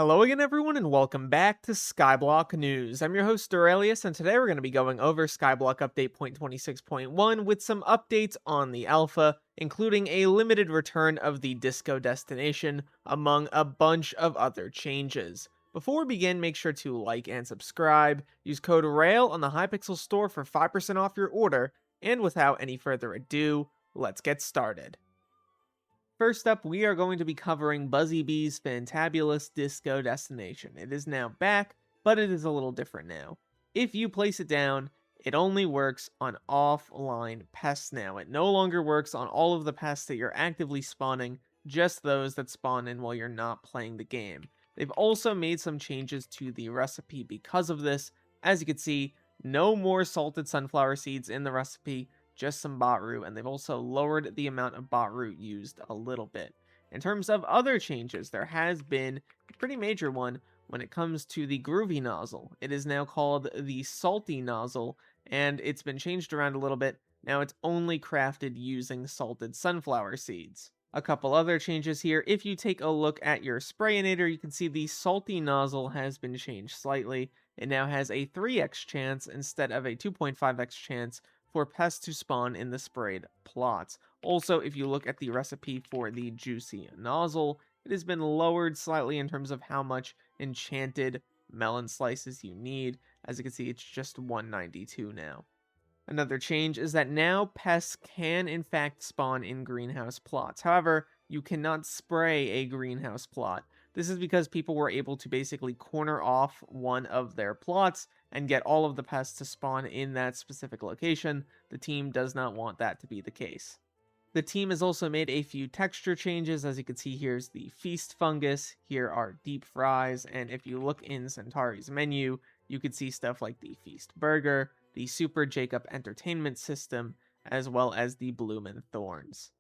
Hello again, everyone, and welcome back to Skyblock News. I'm your host, Derailious, and today we're going to be going over Skyblock Update 26.1 with some updates on the alpha, including a limited return of the disco destination, among a bunch of other changes. Before we begin, make sure to like and subscribe, use code RAIL on the Hypixel store for 5% off your order, and without any further ado, let's get started. First up, we are going to be covering Buzzy Bee's Fantabulous Disco Destination. It is now back, but it is a little different now. If you place it down, it only works on offline pests now. It no longer works on all of the pests that you're actively spawning, just those that spawn in while you're not playing the game. They've also made some changes to the recipe because of this. As you can see, no more salted sunflower seeds in the recipe, just some bot root, and they've also lowered the amount of bot root used a little bit. In terms of other changes, there has been a pretty major one when it comes to the groovy nozzle. It is now called the salty nozzle, and it's been changed around a little bit. Now it's only crafted using salted sunflower seeds. A couple other changes here. If you take a look at your sprayinator, you can see the salty nozzle has been changed slightly. It now has a 3x chance instead of a 2.5x chance for pests to spawn in the sprayed plots. Also, if you look at the recipe for the juicy nozzle, it has been lowered slightly in terms of how much enchanted melon slices you need. As you can see, it's just 192 now. Another change is that now pests can in fact spawn in greenhouse plots. However, you cannot spray a greenhouse plot. This is because people were able to basically corner off one of their plots and get all of the pests to spawn in that specific location. The team does not want that to be the case. The team has also made a few texture changes. As you can see, here's the feast fungus, here are deep fries, and if you look in Centauri's menu, you can see stuff like the feast burger, the Super Jacob entertainment system, as well as the bloomin' thorns.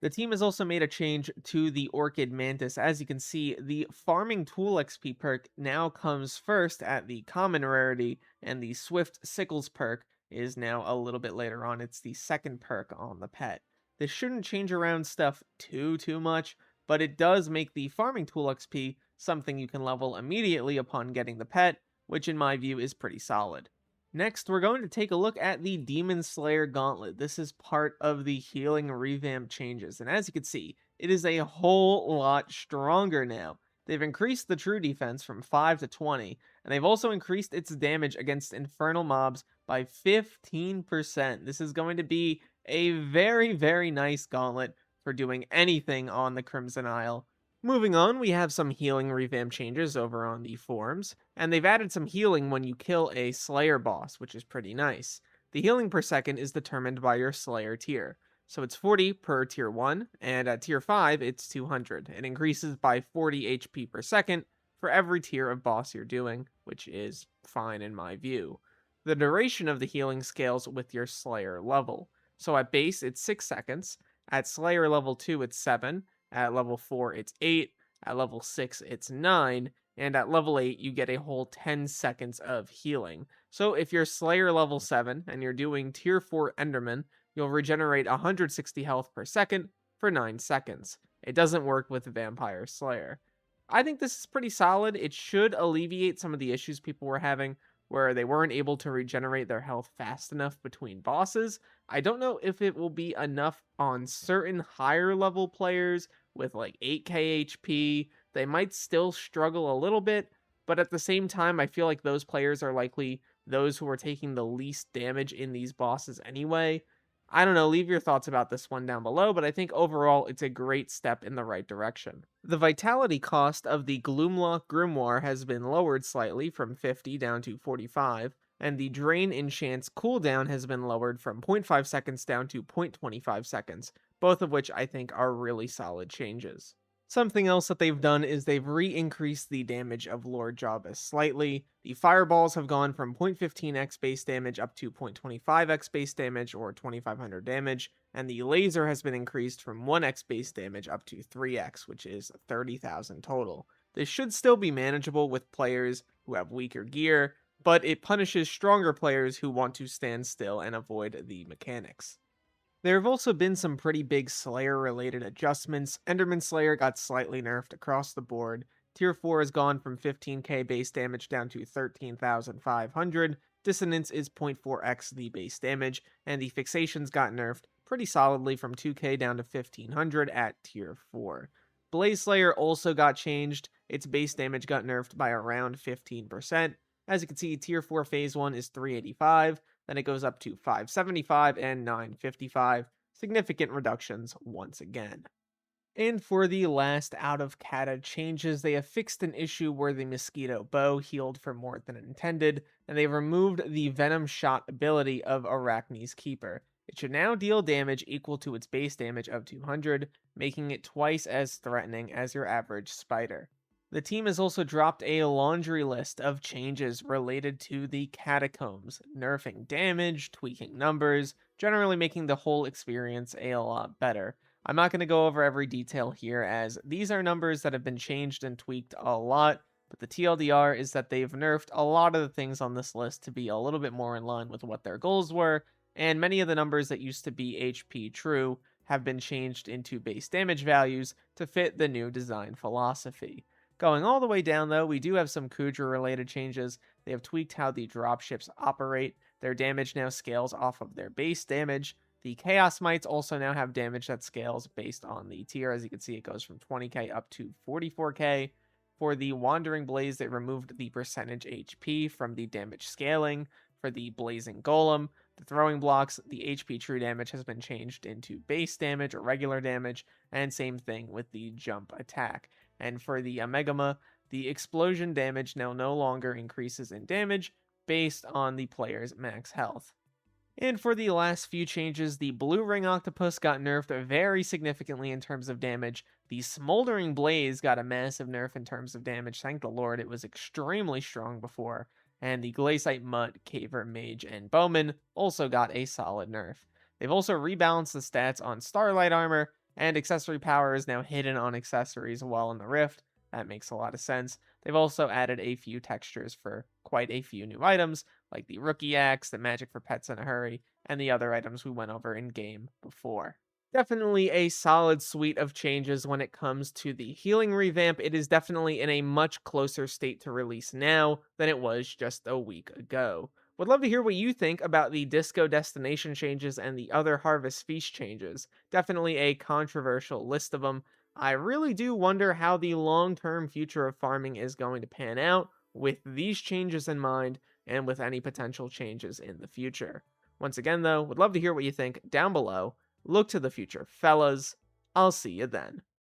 The team has also made a change to the Orchid Mantis. As you can see, the Farming Tool XP perk now comes first at the common rarity, and the Swift Sickles perk is now a little bit later on. It's the second perk on the pet. This shouldn't change around stuff too much, but it does make the Farming Tool XP something you can level immediately upon getting the pet, which in my view is pretty solid. Next, we're going to take a look at the Demonslayer Gauntlet. This is part of the healing revamp changes, and as you can see, it is a whole lot stronger now. They've increased the true defense from 5 to 20, and they've also increased its damage against infernal mobs by 15%. This is going to be a very nice gauntlet for doing anything on the Crimson Isle. Moving on, we have some healing revamp changes over on the forums, and they've added some healing when you kill a Slayer boss, which is pretty nice. The healing per second is determined by your Slayer tier, so it's 40 per tier 1, and at tier 5 it's 200. It increases by 40 HP per second for every tier of boss you're doing, which is fine in my view. The duration of the healing scales with your Slayer level, so at base it's 6 seconds, at Slayer level 2 it's 7, at level 4, it's 8. At level 6, it's 9. And at level 8, you get a whole 10 seconds of healing. So if you're Slayer level 7 and you're doing tier 4 Enderman, you'll regenerate 160 health per second for 9 seconds. It doesn't work with Vampire Slayer. I think this is pretty solid. It should alleviate some of the issues people were having where they weren't able to regenerate their health fast enough between bosses. I don't know if it will be enough on certain higher level players with like 8k HP. They might still struggle a little bit, but at the same time, I feel like those players are likely those who are taking the least damage in these bosses anyway. I don't know, leave your thoughts about this one down below, but I think overall it's a great step in the right direction. The vitality cost of the Gloomlock Grimoire has been lowered slightly from 50 down to 45, and the Drain Enchant's cooldown has been lowered from 0.5 seconds down to 0.25 seconds, both of which I think are really solid changes. Something else that they've done is they've re-increased the damage of Lord Jabba slightly. The fireballs have gone from 0.15x base damage up to 0.25x base damage, or 2500 damage, and the laser has been increased from 1x base damage up to 3x, which is 30,000 total. This should still be manageable with players who have weaker gear, but it punishes stronger players who want to stand still and avoid the mechanics. There have also been some pretty big Slayer-related adjustments. Enderman Slayer got slightly nerfed across the board. Tier 4 has gone from 15k base damage down to 13,500. Dissonance is 0.4x the base damage, and the fixations got nerfed pretty solidly from 2k down to 1500 at Tier 4. Blaze Slayer also got changed. Its base damage got nerfed by around 15%. As you can see, Tier 4 Phase 1 is 385, then it goes up to 575 and 955. Significant reductions once again. And for the last out of kata changes, they have fixed an issue where the mosquito bow healed for more than intended, and they removed the venom shot ability of Arachne's Keeper. It should now deal damage equal to its base damage of 200, making it twice as threatening as your average spider. The team has also dropped a laundry list of changes related to the catacombs, nerfing damage, tweaking numbers, generally making the whole experience a lot better. I'm not going to go over every detail here, as these are numbers that have been changed and tweaked a lot, but the TLDR is that they've nerfed a lot of the things on this list to be a little bit more in line with what their goals were, and many of the numbers that used to be HP true have been changed into base damage values to fit the new design philosophy. Going all the way down, though, we do have some Kuudra related changes. They have tweaked how the dropships operate. Their damage now scales off of their base damage. The Chaos Mites also now have damage that scales based on the tier. As you can see, it goes from 20k up to 44k. For the Wandering Blaze, they removed the percentage HP from the damage scaling. For the Blazing Golem, the throwing blocks, the HP true damage has been changed into base damage or regular damage, and same thing with the jump attack. And for the Amegama, the explosion damage now no longer increases in damage based on the player's max health. And for the last few changes, the Blue Ring Octopus got nerfed very significantly in terms of damage. The Smoldering Blaze got a massive nerf in terms of damage. Thank the Lord, it was extremely strong before. And the Glaciite Mutt, Caver, Mage, and Bowman also got a solid nerf. They've also rebalanced the stats on Starlight Armor, and accessory power is now hidden on accessories while in the Rift. That makes a lot of sense. They've also added a few textures for quite a few new items, like the Rookie Axe, the Magic for Pets in a Hurry, and the other items we went over in game before. Definitely a solid suite of changes when it comes to the healing revamp. It is definitely in a much closer state to release now than it was just a week ago. Would love to hear what you think about the Disco Destination changes and the other Harvest Feast changes. Definitely a controversial list of them. I really do wonder how the long-term future of farming is going to pan out with these changes in mind and with any potential changes in the future. Once again, though, would love to hear what you think down below. Look to the future, fellas. I'll see you then.